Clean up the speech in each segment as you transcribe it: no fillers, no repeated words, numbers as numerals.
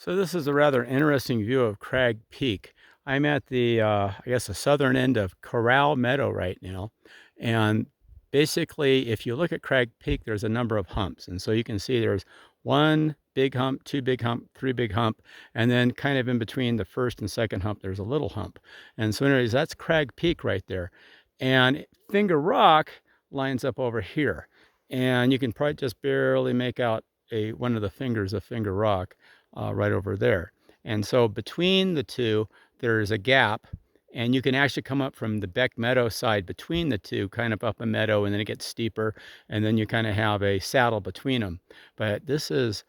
So this is a rather interesting view of Crag Peak. I'm at the, I guess, the southern end of Corral Meadow right now. And basically, if you look at Crag Peak, there's a number of humps. And so you can see there's one big hump, two big hump, three big hump, and then kind of in between the first and second hump, there's a little hump. And so anyways, that's Crag Peak right there. And Finger Rock lines up over here. And you can probably just barely make out one of the fingers of Finger Rock right over there. And so between the two, there's a gap, and you can actually come up from the Beck Meadow side between the two, kind of up a meadow, and then it gets steeper, and then you kind of have a saddle between them. But this is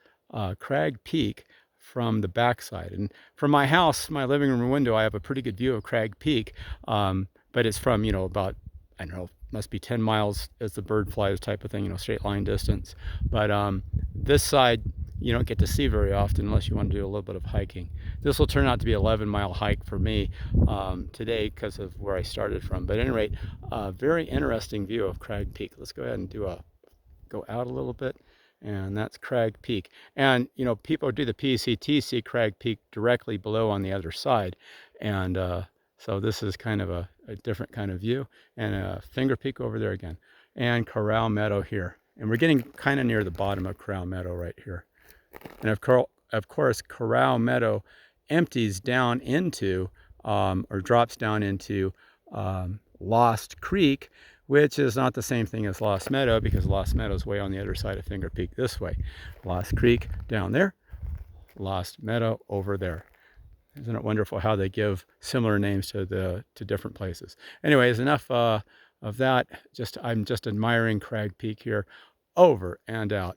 Crag Peak from the backside. And from my house, my living room window, I have a pretty good view of Crag Peak, but it's from, about, I don't know, must be 10 miles as the bird flies type of thing, straight line distance. But this side, you don't get to see very often unless you want to do a little bit of hiking. This will turn out to be an 11-mile hike for me today because of where I started from. But at any rate, very interesting view of Crag Peak. Let's go ahead and go out a little bit, and that's Crag Peak. And people who do the PCT see Crag Peak directly below on the other side, and so this is kind of a different kind of view, and a Finger Peak over there again, and Corral Meadow here. And we're getting kind of near the bottom of Corral Meadow right here. And of course, Corral Meadow empties down into, or drops down into Lost Creek, which is not the same thing as Lost Meadow, because Lost Meadow is way on the other side of Finger Peak this way. Lost Creek down there, Lost Meadow over there. Isn't it wonderful how they give similar names to different places? Anyways, enough of that. I'm just admiring Crag Peak here. Over and out.